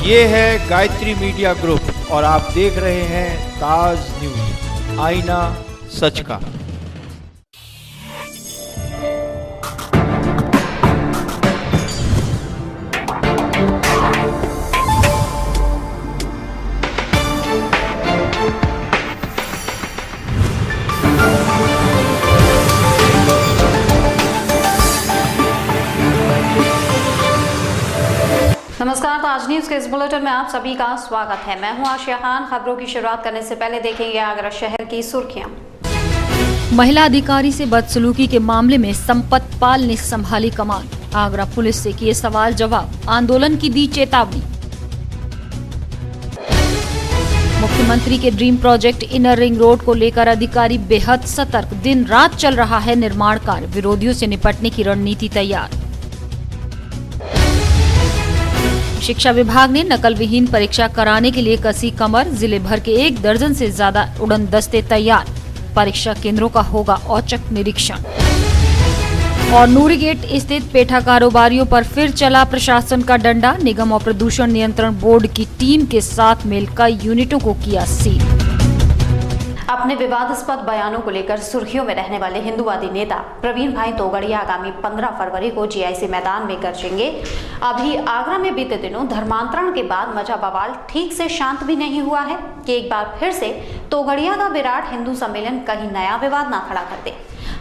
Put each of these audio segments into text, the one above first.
ये है Gayatri media group और आप देख रहे हैं ताज न्यूज, आईना सच का। नमस्कार, ताज न्यूज के इस बुलेटिन में आप सभी का स्वागत है। मैं हूं आशिया खान। खबरों की शुरुआत करने से पहले देखेंगे आगरा शहर की सुर्खियां। महिला अधिकारी से बदसलूकी के मामले में संपत पाल ने संभाली कमान। आगरा पुलिस से किए सवाल जवाब, आंदोलन की दी चेतावनी। मुख्यमंत्री के dream project inner ring road को लेकर अधिकारी बेहद सतर्क। दिन रात चल रहा है निर्माण कार्य, विरोधियों से निपटने की रणनीति तैयार। शिक्षा विभाग ने नकल विहीन परीक्षा कराने के लिए कसी कमर। जिले भर के 1 दर्जन से ज्यादा उड़न दस्ते तैयार। परीक्षा केंद्रों का होगा औचक निरीक्षण। और नूरी गेट स्थित पेठा कारोबारियों पर फिर चला प्रशासन का डंडा। निगम और प्रदूषण नियंत्रण बोर्ड की टीम के साथ मिल कई यूनिटों को किया सील। अपने विवादास्पद बयानों को लेकर सुर्खियों में रहने वाले हिंदूवादी नेता प्रवीण भाई तोगड़िया आगामी 15 फरवरी को जीआईसी मैदान में गरजेंगे। अभी आगरा में बीते दिनों धर्मांतरण के बाद मचा बवाल ठीक से शांत भी नहीं हुआ है कि एक बार फिर से तोगड़िया का विराट हिंदू सम्मेलन कहीं नया विवाद ना खड़ा कर दे।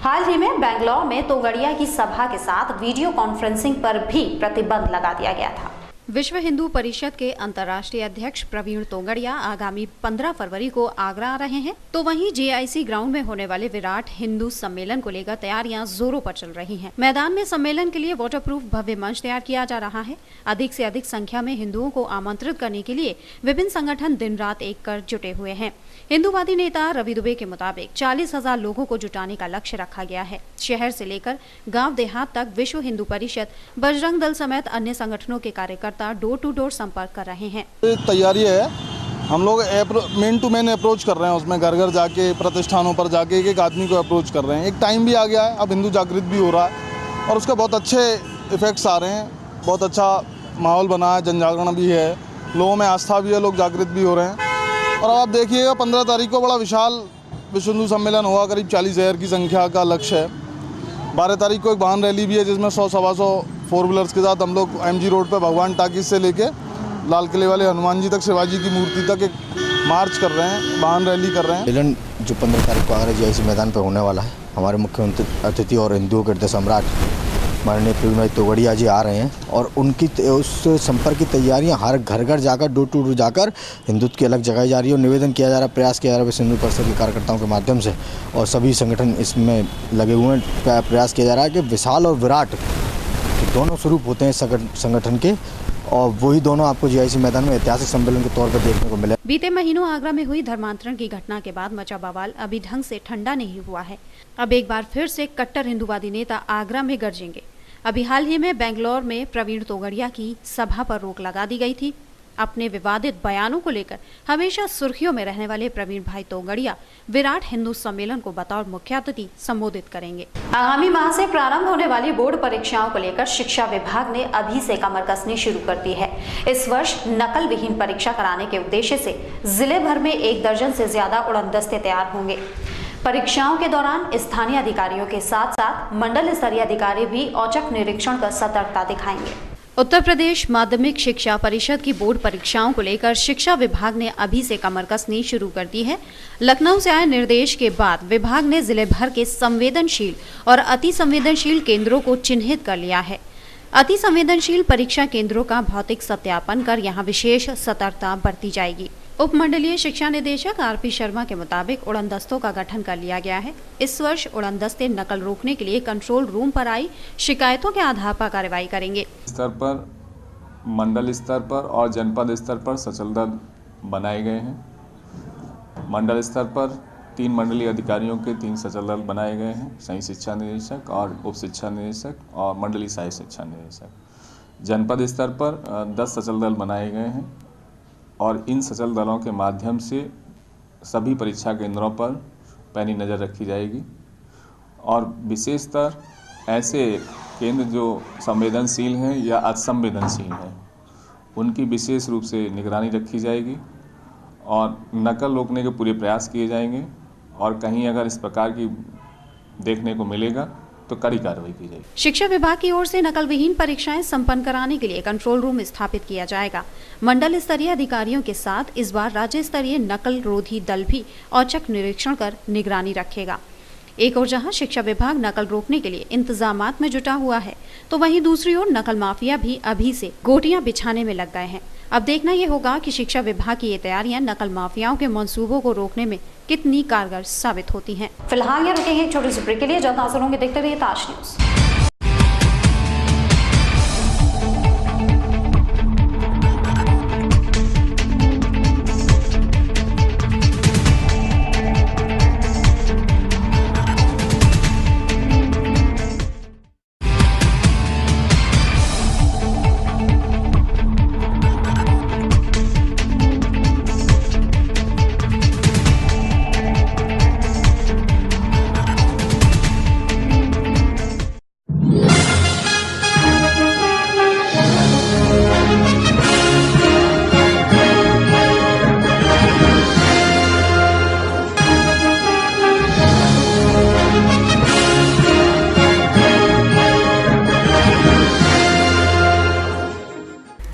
हाल ही में बेंगलौर में तोगड़िया की सभा के साथ वीडियो कॉन्फ्रेंसिंग पर भी प्रतिबंध लगा दिया गया था। विश्व हिंदू परिषद के अंतर्राष्ट्रीय अध्यक्ष प्रवीण तोगड़िया आगामी 15 फरवरी को आगरा आ रहे हैं, तो वहीं जीआईसी ग्राउंड में होने वाले विराट हिंदू सम्मेलन को लेकर तैयारियां जोरों पर चल रही हैं। मैदान में सम्मेलन के लिए वाटरप्रूफ भव्य मंच तैयार किया जा रहा है। अधिक से अधिक संख्या में हिंदुओं को आमंत्रित करने के लिए विभिन्न संगठन दिन रात एक कर जुटे हुए हैं। हिंदूवादी नेता रवि दुबे के मुताबिक 40,000 लोगों को जुटाने का लक्ष्य रखा गया है। शहर से लेकर गांव देहात तक विश्व हिंदू परिषद, बजरंग दल समेत अन्य संगठनों के कार्यकर्ता डोर टू डोर संपर्क कर रहे हैं। तैयारी है, हम लोग मेन टू मेन अप्रोच कर रहे हैं। उसमें घर घर जाके, प्रतिष्ठानों पर जाके एक आदमी को अप्रोच कर रहे हैं। एक टाइम भी आ गया है, अब हिंदू जागृत भी हो रहा है और उसके बहुत अच्छे इफेक्ट्स आ रहे हैं। बहुत अच्छा माहौल बना है, जन जागरण भी है, लोगों में आस्था भी है, लोग जागृत भी हो रहे हैं। और अब आप देखिएगा 15 तारीख को बड़ा विशाल विश्व हिंदू सम्मेलन होगा, करीब 40,000 की संख्या का लक्ष्य है। 12 तारीख को एक वाहन रैली भी है जिसमें 100-125 4 व्हीलर्स के साथ हम लोग एमजी रोड पे भगवान टाकीज से लेके लाल किले वाले हनुमान जी तक, शिवाजी की मूर्ति तक एक मार्च कर रहे हैं, वाहन रैली कर रहे हैं। सम्मेलन जो 15 तारीख को आगरा जीआईसी मैदान पर होने वाला है, हमारे मुख्य अतिथि और हिंदुओं के हृदय सम्राट माननीय प्रवीण भाई तोगड़िया जी आ रहे हैं और उनकी उस संपर्क की तैयारियां हर घर घर जाकर, डोर टू डोर जाकर हिंदुत्व की अलग जगाई जा रही है और निवेदन किया जा रहा है, प्रयास किया जा रहा है विश्व हिंदू परिषद के कार्यकर्ताओं के माध्यम से। और सभी संगठन इसमें लगे हुए हैं। प्रयास किया जा रहा है कि विशाल और विराट दोनों स्वरूप होते हैं संगठन के, और वही दोनों आपको जीआईसी मैदान में ऐतिहासिक सम्मेलन के तौर पर देखने को मिले। बीते महीनों आगरा में हुई धर्मांतरण की घटना के बाद मचा बवाल अभी ढंग से ठंडा नहीं हुआ है। अब एक बार फिर से कट्टर हिंदूवादी नेता आगरा में गरजेंगे। अभी हाल ही में बेंगलौर में प्रवीण तोगड़िया की सभा पर रोक लगा दी गई थी। अपने विवादित बयानों को लेकर हमेशा सुर्खियों में रहने वाले प्रवीण भाई तोगड़िया विराट हिंदू सम्मेलन को बतौर मुख्य अतिथि संबोधित करेंगे। आगामी माह से प्रारंभ होने वाली बोर्ड परीक्षाओं को लेकर शिक्षा विभाग ने अभी से कमर कसनी शुरू कर दी है। इस वर्ष नकल विहीन परीक्षा कराने के उद्देश्य से जिले भर में 1 दर्जन से ज्यादा उड़न दस्ते तैयार होंगे। परीक्षाओं के दौरान स्थानीय अधिकारियों के साथ साथ मंडल स्तरीय अधिकारी भी औचक निरीक्षण कर सतर्कता दिखाएंगे। उत्तर प्रदेश माध्यमिक शिक्षा परिषद की बोर्ड परीक्षाओं को लेकर शिक्षा विभाग ने अभी से कमर कसनी शुरू कर दी है। लखनऊ से आए निर्देश के बाद विभाग ने जिले भर के संवेदनशील और अति संवेदनशील केंद्रों को चिन्हित कर लिया है। अति संवेदनशील परीक्षा केंद्रों का भौतिक सत्यापन कर यहां विशेष सतर्कता बरती जाएगी। उप मंडलीय शिक्षा निदेशक आरपी शर्मा के मुताबिक उड़न दस्तों का गठन कर लिया गया है। इस वर्ष उड़न दस्ते नकल रोकने के लिए कंट्रोल रूम पर आई शिकायतों के आधार पर कार्रवाई करेंगे। स्तर पर, मंडल स्तर पर और जनपद स्तर पर सचल दल बनाए गए हैं। मंडल स्तर पर 3 मंडलीय अधिकारियों के 3 सचल दल बनाए गए हैं, सही शिक्षा निदेशक और उप शिक्षा निदेशक और मंडलीय सहायक शिक्षा निदेशक। जनपद स्तर पर 10 सचल दल बनाए गए हैं और इन सचल दलों के माध्यम से सभी परीक्षा केंद्रों पर पैनी नज़र रखी जाएगी और विशेषतर ऐसे केंद्र जो संवेदनशील हैं या असंवेदनशील हैं उनकी विशेष रूप से निगरानी रखी जाएगी और नकल रोकने के पूरे प्रयास किए जाएंगे और कहीं अगर इस प्रकार की देखने को मिलेगा तो कड़ी कार्रवाई की जाएगी। शिक्षा विभाग की ओर से नकल विहीन परीक्षाएं संपन्न कराने के लिए कंट्रोल रूम स्थापित किया जाएगा। मंडल स्तरीय अधिकारियों के साथ इस बार राज्य स्तरीय नकल रोधी दल भी औचक निरीक्षण कर निगरानी रखेगा। एक ओर जहां शिक्षा विभाग नकल रोकने के लिए इंतजामात में जुटा हुआ है, तो वहीं दूसरी ओर नकल माफिया भी अभी से गोटियां बिछाने में लग गए हैं। अब देखना ये होगा कि शिक्षा विभाग की ये तैयारियां नकल माफियाओं के मंसूबों को रोकने में कितनी कारगर साबित होती हैं। फिलहाल ये रुकेंगे एक छोटी सी ब्रेक के लिए। जल्द हाजिर होंगे, देखते रहिए ताज news.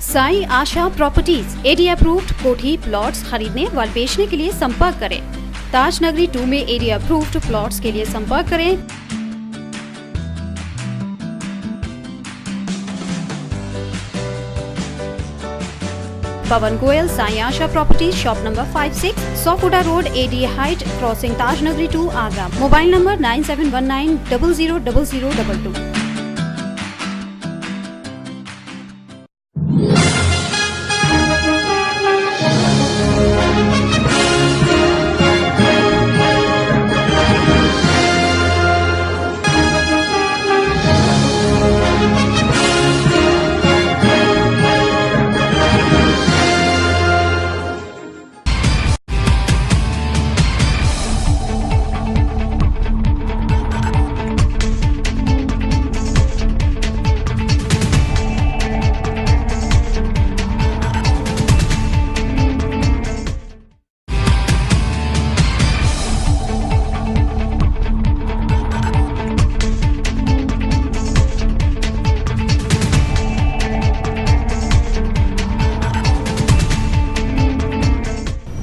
Sai Asha properties AD approved कोठी प्लॉट्स खरीदने व बेचने के लिए संपर्क करें। ताज नगरी 2 में एडी अप्रूव्ड प्लॉट्स के लिए संपर्क करें। Pawan Goyal, Sai Asha properties, shop number 56, Sofuda road, एडी height, crossing Taj Nagri 2, Agra. Mobile number 9719000022।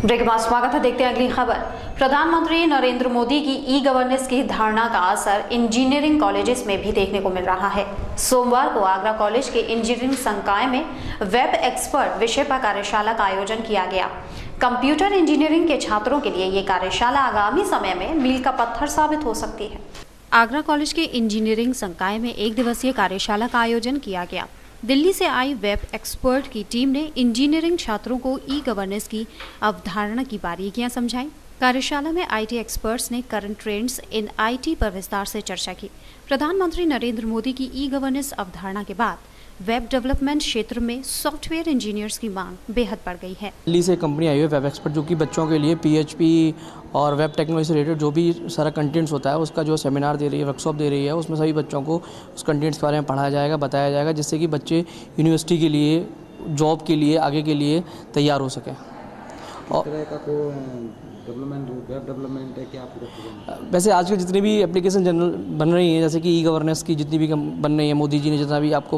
Break के बाद स्वागत है, देखते हैं अगली खबर। प्रधानमंत्री नरेंद्र मोदी की ई गवर्नेंस की धारणा का असर इंजीनियरिंग कॉलेजेस में भी देखने को मिल रहा है। सोमवार को आगरा कॉलेज के इंजीनियरिंग संकाय में वेब एक्सपर्ट विषय पर कार्यशाला का आयोजन किया गया। कंप्यूटर इंजीनियरिंग के छात्रों के लिए ये कार्यशाला आगामी समय में मील का पत्थर साबित हो सकती है। आगरा कॉलेज के इंजीनियरिंग संकाय में 1 दिवसीय कार्यशाला का आयोजन किया गया। दिल्ली से आई वेब एक्सपर्ट की टीम ने इंजीनियरिंग छात्रों को ई गवर्नेंस की अवधारणा की बारीकियां समझाई। कार्यशाला में आईटी एक्सपर्ट्स ने करंट ट्रेंड्स इन आईटी पर विस्तार से चर्चा की। प्रधानमंत्री नरेंद्र मोदी की ई गवर्नेंस अवधारणा के बाद वेब डेवलपमेंट क्षेत्र में सॉफ्टवेयर इंजीनियर्स की मांग बेहद बढ़ गई है। दिल्ली से कंपनी आई है वेब एक्सपर्ट, जो कि बच्चों के लिए PHP और वेब टेक्नोलॉजी से रिलेटेड जो भी सारा कंटेंट्स होता है उसका जो सेमिनार दे रही है, वर्कशॉप दे रही है, उसमें सभी बच्चों को उस कंटेंट्स के बारे में पढ़ाया जाएगा, बताया जाएगा, जिससे कि बच्चे यूनिवर्सिटी के लिए, जॉब के लिए, आगे के लिए तैयार हो सकें। और डेवलपमेंट, वेब डेवलपमेंट है क्या पूरा? वैसे आजकल जितनी भी एप्लीकेशन जनरल बन रही हैं, जैसे कि ई गवर्नेंस की जितनी भी बन रही है, मोदी जी ने जितना भी आपको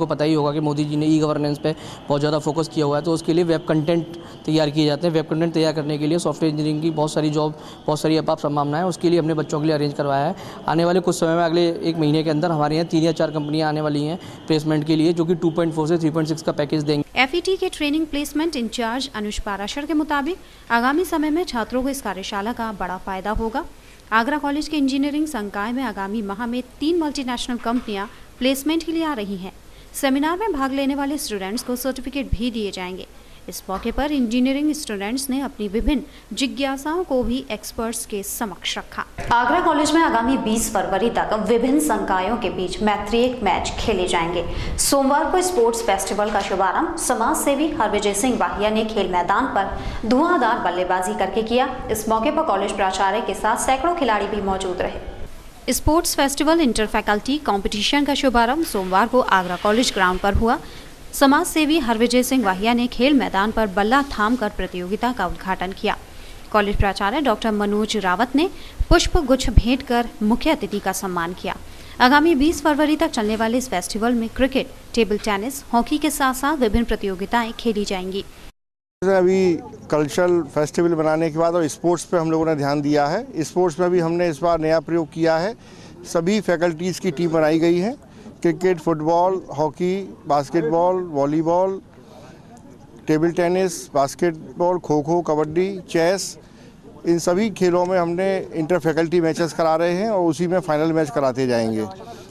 पता ही होगा कि मोदी जी ने ई गवर्नेंस पे बहुत ज़्यादा फोकस किया हुआ है, तो उसके लिए वेब कंटेंट तैयार किए जाते हैं। वेब कंटेंट तैयार करने के लिए सॉफ्टवेयर इंजीनियरिंग की बहुत सारी जॉब, बहुत सारी अपार संभावनाएं है, उसके लिए हमने बच्चों के लिए अरेंज करवाया है। आने वाले कुछ समय में, अगले 1 महीने के अंदर हमारे यहाँ 3 या 4 कंपनियाँ आने वाली हैं प्लेसमेंट के लिए, जो कि 2.4 से 3.6 का पैकेज देंगे। FET के ट्रेनिंग प्लेसमेंट इंचार्ज अनुज पाराशर के मुताबिक आगामी समय में छात्रों को इस कार्यशाला का बड़ा फायदा होगा। आगरा कॉलेज के इंजीनियरिंग संकाय में आगामी माह में 3 मल्टीनेशनल कंपनियां प्लेसमेंट के लिए आ रही हैं। सेमिनार में भाग लेने वाले स्टूडेंट्स को सर्टिफिकेट भी दिए जाएंगे। इस मौके पर इंजीनियरिंग स्टूडेंट्स ने अपनी विभिन्न जिज्ञासाओं को भी एक्सपर्ट्स के समक्ष रखा। आगरा कॉलेज में आगामी 20 फरवरी तक विभिन्न संकायों के बीच मैत्रिक मैच खेले जाएंगे। सोमवार को स्पोर्ट्स फेस्टिवल का शुभारंभ समाज सेवी हरविजय सिंह वाहिया ने खेल मैदान पर धुआंधार बल्लेबाजी करके किया। इस मौके पर कॉलेज प्राचार्य के साथ सैकड़ों खिलाड़ी भी मौजूद रहे। Sports festival inter faculty competition का शुभारंभ सोमवार को आगरा कॉलेज ग्राउंड पर हुआ। समाज सेवी हरविजय सिंह वाहिया ने खेल मैदान पर बल्ला थामकर प्रतियोगिता का उद्घाटन किया। कॉलेज प्राचार्य डॉक्टर मनोज रावत ने पुष्प गुच्छ भेंट कर मुख्य अतिथि का सम्मान किया। आगामी 20 फरवरी तक चलने वाले इस फेस्टिवल में क्रिकेट, टेबल टेनिस, हॉकी के साथ साथ विभिन्न प्रतियोगिताएं खेली जाएंगी। अभी कल्चरल फेस्टिवल बनाने के बाद और स्पोर्ट्स पे हम लोगों ने ध्यान दिया है। स्पोर्ट्स में भी हमने इस बार नया प्रयोग किया है। सभी फैकल्टीज़ की टीम बनाई गई है। Cricket, football, hockey, basketball, volleyball, table tennis, basketball, kho kho, kabaddi, chess, इन सभी खेलों में हमने इंटर फैकल्टी मैचेस करा रहे हैं और उसी में फाइनल मैच कराते जाएंगे।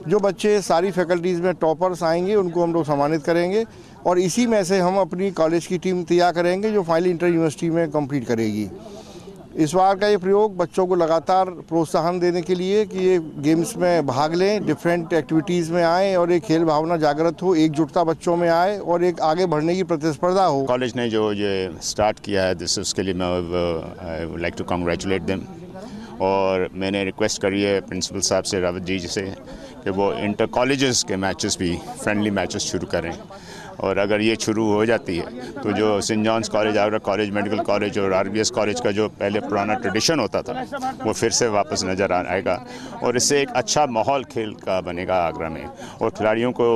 जो बच्चे सारी फैकल्टीज़ में टॉपर्स आएंगे उनको हम लोग सम्मानित करेंगे और इसी में से हम अपनी कॉलेज की टीम तैयार करेंगे जो फाइनल इंटर यूनिवर्सिटी में कंप्लीट करेगी। इस बार का ये प्रयोग बच्चों को लगातार प्रोत्साहन देने के लिए कि ये गेम्स में भाग लें, डिफरेंट एक्टिविटीज़ में आएँ और एक खेल भावना जागृत हो, एकजुटता बच्चों में आए और एक आगे बढ़ने की प्रतिस्पर्धा हो। कॉलेज ने जो ये स्टार्ट किया है दिस उसके लिए मैं I would like to congratulate them और मैंने रिक्वेस्ट करी है प्रिंसिपल साहब से, रावत जी से, कि वो इंटर कॉलेजेस के मैचेस भी फ्रेंडली मैचेस शुरू करें और अगर ये शुरू हो जाती है तो जो saint John's college, Agra college, medical college और आरबीएस कॉलेज का जो पहले पुराना ट्रेडिशन होता था वो फिर से वापस नज़र आएगा और इससे एक अच्छा माहौल खेल का बनेगा आगरा में और खिलाड़ियों को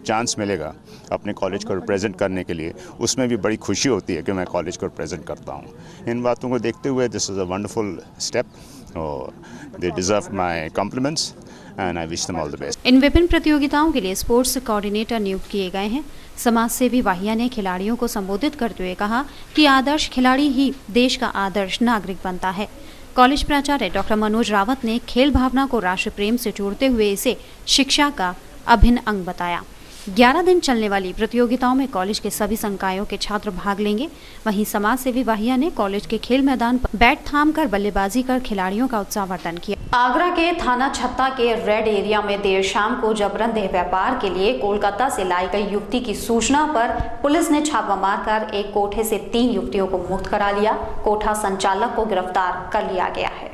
चांस मिलेगा अपने कॉलेज को रिप्रेजेंट करने के लिए। उसमें भी बड़ी खुशी होती है कि मैं कॉलेज को रिप्रेजेंट करता हूँ। इन बातों को देखते हुए this is a wonderful step और they deserve my compliments and I wish them all the best. इन विभिन्न प्रतियोगिताओं के लिए स्पोर्ट्स कोऑर्डिनेटर नियुक्त किए गए हैं। समाज सेवी वाहिया ने खिलाड़ियों को संबोधित करते हुए कहा कि आदर्श खिलाड़ी ही देश का आदर्श नागरिक बनता है। कॉलेज प्राचार्य डॉक्टर मनोज रावत ने खेल भावना को राष्ट्र प्रेम से जोड़ते हुए इसे शिक्षा का अभिन्न अंग बताया। 11 दिन चलने वाली प्रतियोगिताओं में कॉलेज के सभी संकायों के छात्र भाग लेंगे। वहीं समाज सेवी वाहिया ने कॉलेज के खेल मैदान पर बैट थामकर बल्लेबाजी कर खिलाड़ियों का उत्साहवर्धन किया। आगरा के थाना छत्ता के रेड एरिया में देर शाम को जबरन देह व्यापार के लिए कोलकाता से लाई गई युवती की सूचना पर पुलिस ने छापा मारकर एक कोठे से 3 युवतियों को मुक्त करा लिया। कोठा संचालक को गिरफ्तार कर लिया गया है।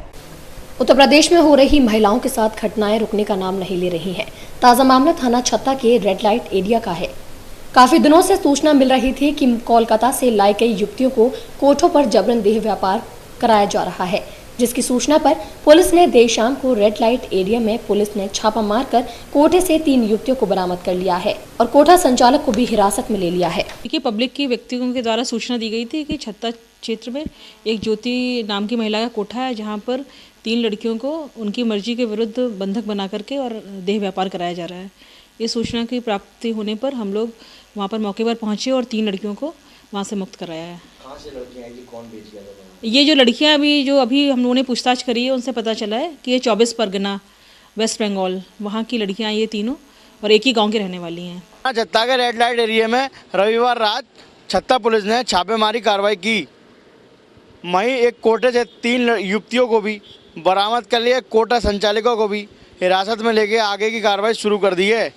उत्तर प्रदेश में हो रही महिलाओं के साथ घटनाएं रुकने का नाम नहीं ले रही हैं। ताजा मामला थाना छत्ता के रेड लाइट एरिया का है। काफी दिनों से सूचना मिल रही थी कि कोलकाता से लाई गई युवतियों को कोठों पर जबरन देह व्यापार कराया जा रहा है, जिसकी सूचना पर पुलिस ने देर शाम को रेड लाइट एरिया में पुलिस ने छापा मारकर कोठे से 3 युवतियों को बरामद कर लिया है और कोठा संचालक को भी हिरासत में ले लिया है। देखिए, पब्लिक की व्यक्तियों के द्वारा सूचना दी गई थी कि छत्ता क्षेत्र में एक ज्योति नाम की महिला का कोठा है जहाँ पर 3 लड़कियों को उनकी मर्जी के विरुद्ध बंधक बना करके और देह व्यापार कराया जा रहा है। इस सूचना की प्राप्ति होने पर हम लोग वहाँ पर मौके पर पहुँचे और 3 लड़कियों को वहाँ से मुक्त कराया है। कहाँ से लड़कियाँ हैं, कौन बेच गया? ये जो लड़कियाँ अभी हम लोगों ने पूछताछ करी है उनसे पता चला है कि ये 24 परगना, वेस्ट बंगाल, वहाँ की लड़कियाँ ये तीनों और एक ही गाँव की रहने वाली हैं। छत्ता के रेड लाइट एरिया में रविवार रात छत्ता पुलिस ने छापेमारी कार्रवाई की। वहीं एक कोटे से 3 युवतियों को भी बरामद कर लिया। कोटा संचालकों को भी हिरासत में लेके आगे की कार्रवाई शुरू कर दी है।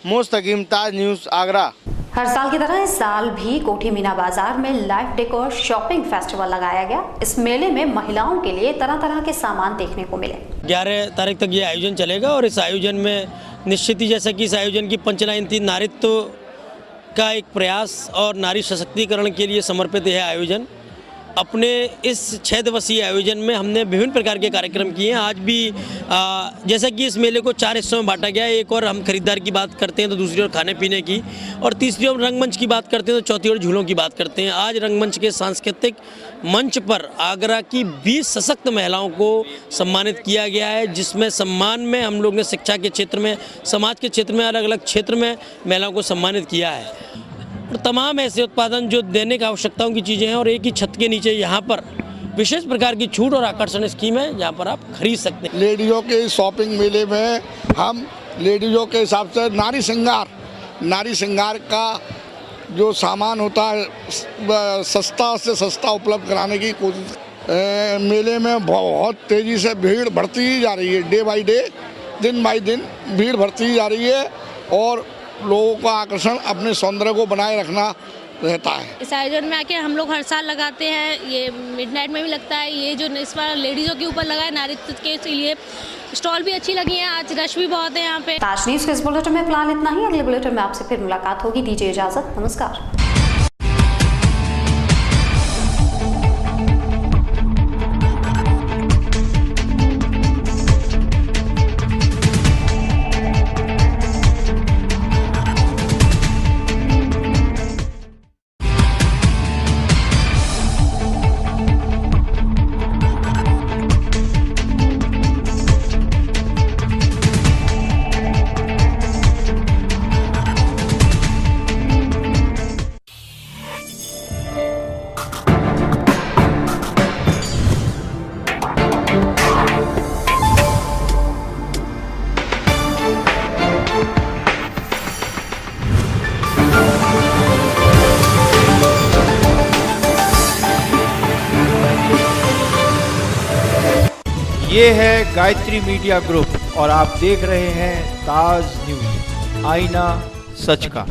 मुस्तकीम, ताज न्यूज़, आगरा। हर साल की तरह इस साल भी कोठी मीना बाजार में लाइफ डेकोर शॉपिंग फेस्टिवल लगाया गया। इस मेले में महिलाओं के लिए तरह तरह के सामान देखने को मिले। 11 तारीख तक ये आयोजन चलेगा और इस आयोजन में निश्चित ही जैसा कि इस आयोजन की पंचलाइन थी, नारीत्व का एक प्रयास और नारी सशक्तिकरण के लिए समर्पित यह आयोजन। अपने इस 6 दिवसीय आयोजन में हमने विभिन्न प्रकार के कार्यक्रम किए हैं। आज भी जैसा कि इस मेले को 4 हिस्सों में बांटा गया है, एक और हम खरीदार की बात करते हैं तो दूसरी ओर खाने पीने की और तीसरी ओर रंगमंच की बात करते हैं तो चौथी ओर झूलों की बात करते हैं। आज रंगमंच के सांस्कृतिक मंच पर आगरा की 20 सशक्त महिलाओं को सम्मानित किया गया है, जिसमें सम्मान में हम लोग ने शिक्षा के क्षेत्र में, समाज के क्षेत्र में, अलग अलग क्षेत्र में महिलाओं को सम्मानित किया है और तमाम ऐसे उत्पादन जो दैनिक आवश्यकताओं की चीज़ें हैं और एक ही छत के नीचे यहाँ पर विशेष प्रकार की छूट और आकर्षण स्कीम है जहाँ पर आप खरीद सकते हैं। लेडीज़ों के शॉपिंग मेले में हम लेडीज़ों के हिसाब से नारी श्रृंगार का जो सामान होता है सस्ता से सस्ता उपलब्ध कराने की कोशिश। मेले में बहुत तेज़ी से भीड़ बढ़ती ही जा रही है। डे बाई डे, दिन बाई दिन भीड़ बढ़ती ही जा रही है और लोगों का आकर्षण, अपने सौंदर्य को बनाए रखना रहता है। इस आयोजन में आके हम लोग हर साल लगाते हैं, ये मिडनाइट में भी लगता है। ये जो इस बार लेडीज़ों के ऊपर लगा है नारित्व के लिए स्टॉल भी अच्छी लगी है, आज रश भी बहुत है यहाँ पे। ताज न्यूज़ के इस बुलेटिन में फिलहाल इतना ही। अगले बुलेटिन में आपसे फिर मुलाकात होगी। दीजिए इजाजत, नमस्कार। ये है गायत्री मीडिया ग्रुप और आप देख रहे हैं ताज न्यूज़, आईना सच का।